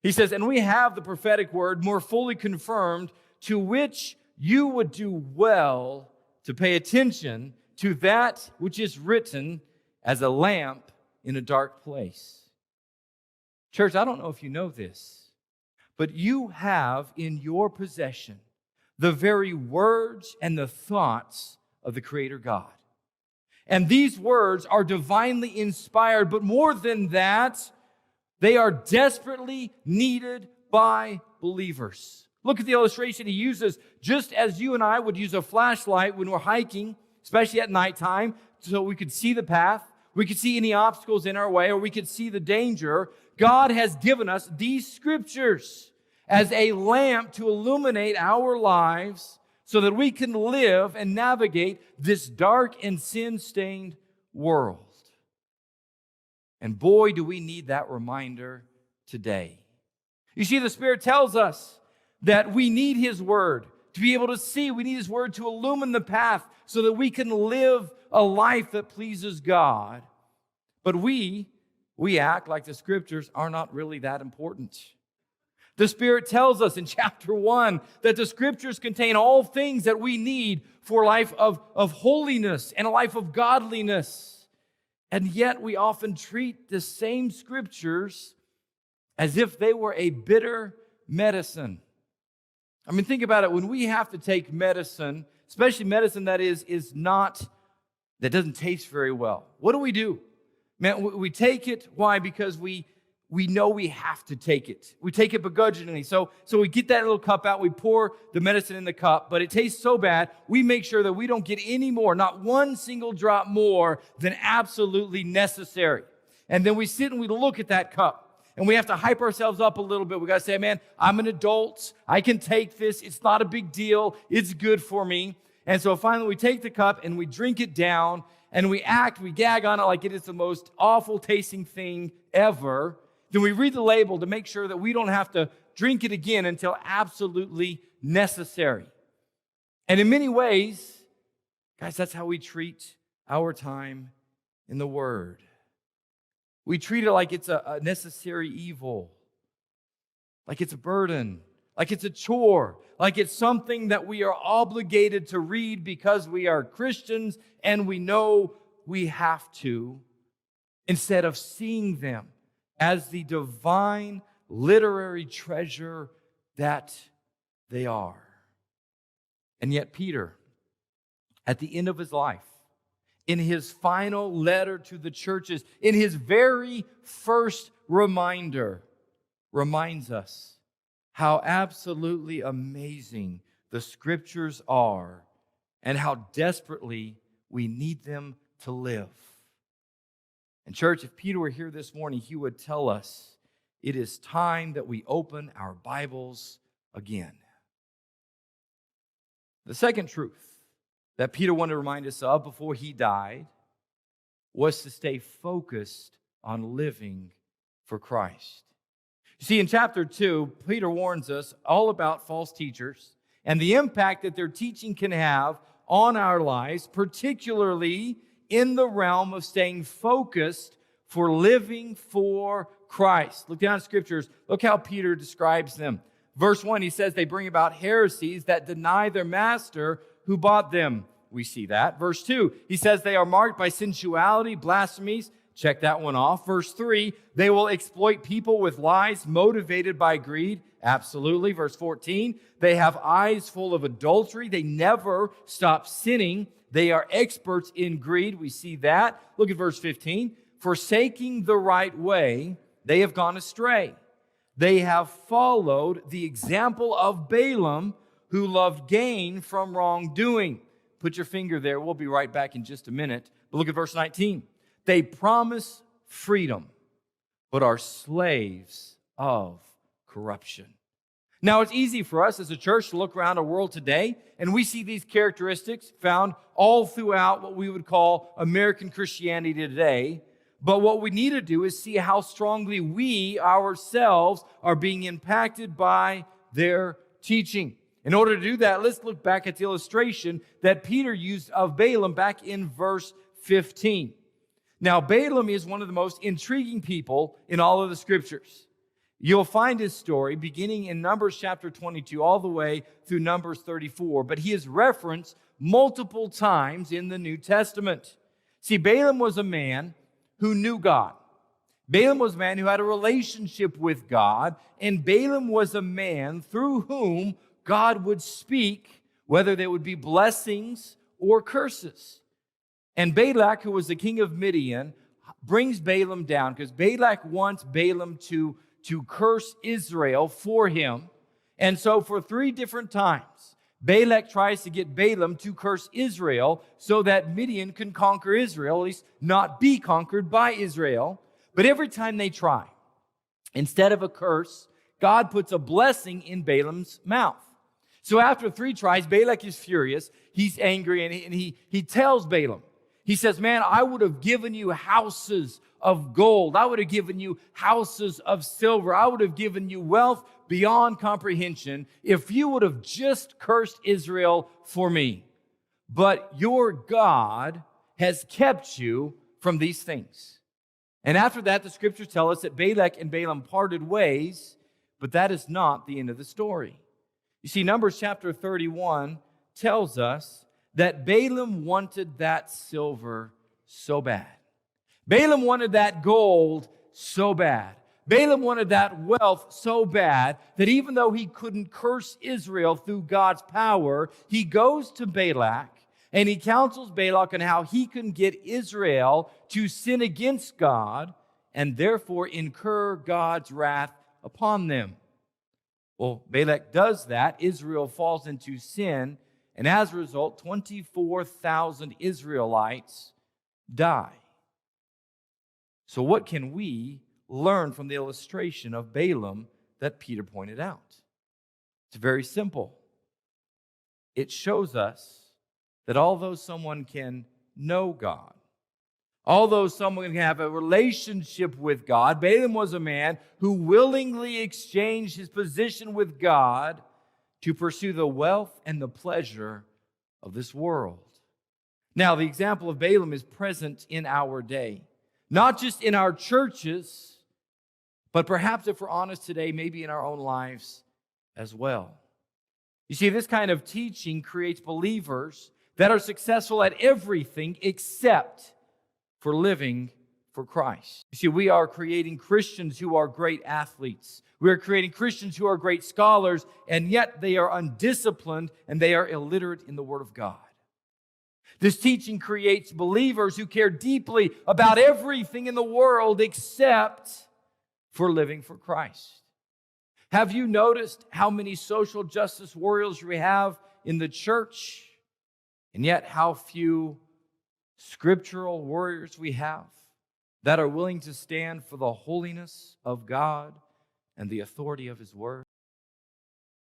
He says, and we have the prophetic word more fully confirmed, to which you would do well to pay attention to that which is written as a lamp in a dark place. Church, I don't know if you know this, but you have in your possession the very words and the thoughts of the Creator God. And these words are divinely inspired, but more than that, they are desperately needed by believers. Look at the illustration he uses. Just as you and I would use a flashlight when we're hiking, especially at nighttime, so we could see the path, we could see any obstacles in our way, or we could see the danger, God has given us these scriptures as a lamp to illuminate our lives so that we can live and navigate this dark and sin-stained world. And boy, do we need that reminder today. You see, the Spirit tells us that we need His Word to be able to see. We need His Word to illumine the path so that we can live a life that pleases God. But we act like the Scriptures are not really that important. The Spirit tells us in chapter 1 that the Scriptures contain all things that we need for a life of holiness and a life of godliness. And yet we often treat the same Scriptures as if they were a bitter medicine. I mean, think about it. When we have to take medicine, especially medicine that doesn't taste very well, what do? Man, we take it. Why? Because we know we have to take it. We take it begrudgingly. So we get that little cup out, we pour the medicine in the cup, but it tastes so bad, we make sure that we don't get any more, not one single drop more than absolutely necessary. And then we sit and we look at that cup, and we have to hype ourselves up a little bit. We got to say, man, I'm an adult. I can take this. It's not a big deal. It's good for me. And so finally we take the cup and we drink it down, and we gag on it like it is the most awful tasting thing ever. Then we read the label to make sure that we don't have to drink it again until absolutely necessary. And in many ways, guys, that's how we treat our time in the Word. We treat it like it's a necessary evil, like it's a burden, like it's a chore, like it's something that we are obligated to read because we are Christians and we know we have to, instead of seeing them as the divine literary treasure that they are. And yet Peter, at the end of his life, in his final letter to the churches, in his very first reminder, reminds us how absolutely amazing the Scriptures are and how desperately we need them to live. And church, if Peter were here this morning, he would tell us it is time that we open our Bibles again. The second truth that Peter wanted to remind us of before he died was to stay focused on living for Christ. You see, in chapter 2, Peter warns us all about false teachers and the impact that their teaching can have on our lives, particularly in the realm of staying focused for living for Christ. Look down at Scriptures. Look how Peter describes them. Verse 1, he says they bring about heresies that deny their master who bought them. We see that. Verse 2, he says they are marked by sensuality, blasphemies. Check that one off. Verse 3, they will exploit people with lies motivated by greed. Absolutely. Verse 14, they have eyes full of adultery. They never stop sinning. They are experts in greed. We see that. Look at verse 15. Forsaking the right way, they have gone astray. They have followed the example of Balaam, who loved gain from wrongdoing. Put your finger there. We'll be right back in just a minute. But look at verse 19. They promise freedom, but are slaves of corruption. Now, it's easy for us as a church to look around our world today, and we see these characteristics found all throughout what we would call American Christianity today. But what we need to do is see how strongly we ourselves are being impacted by their teaching. In order to do that, let's look back at the illustration that Peter used of Balaam back in verse 15. Now, Balaam is one of the most intriguing people in all of the Scriptures. You'll find his story beginning in Numbers chapter 22 all the way through Numbers 34, but he is referenced multiple times in the New Testament. See, Balaam was a man who knew God. Balaam was a man who had a relationship with God, and Balaam was a man through whom God would speak, whether there would be blessings or curses. And Balak, who was the king of Midian, brings Balaam down because Balak wants Balaam to curse Israel for him. And so for 3 different times, Balak tries to get Balaam to curse Israel so that Midian can conquer Israel, at least not be conquered by Israel. But every time they try, instead of a curse, God puts a blessing in Balaam's mouth. So after 3 tries, Balak is furious. He's angry, and he tells Balaam, he says, man, I would have given you houses of gold. I would have given you houses of silver. I would have given you wealth beyond comprehension if you would have just cursed Israel for me. But your God has kept you from these things. And after that, the scriptures tell us that Balak and Balaam parted ways, but that is not the end of the story. You see, Numbers chapter 31 tells us that Balaam wanted that silver so bad. Balaam wanted that gold so bad. Balaam wanted that wealth so bad that even though he couldn't curse Israel through God's power, he goes to Balak and he counsels Balak on how he can get Israel to sin against God and therefore incur God's wrath upon them. Well, Balak does that. Israel falls into sin, and as a result, 24,000 Israelites die. So what can we learn from the illustration of Balaam that Peter pointed out? It's very simple. It shows us that although someone can know God, although someone can have a relationship with God, Balaam was a man who willingly exchanged his position with God to pursue the wealth and the pleasure of this world. Now, the example of Balaam is present in our day, not just in our churches, but perhaps, if we're honest today, maybe in our own lives as well. You see, this kind of teaching creates believers that are successful at everything except for living for Christ. You see, we are creating Christians who are great athletes. We are creating Christians who are great scholars, and yet they are undisciplined and they are illiterate in the Word of God. This teaching creates believers who care deeply about everything in the world except for living for Christ. Have you noticed how many social justice warriors we have in the church, and yet how few scriptural warriors we have that are willing to stand for the holiness of God and the authority of His Word?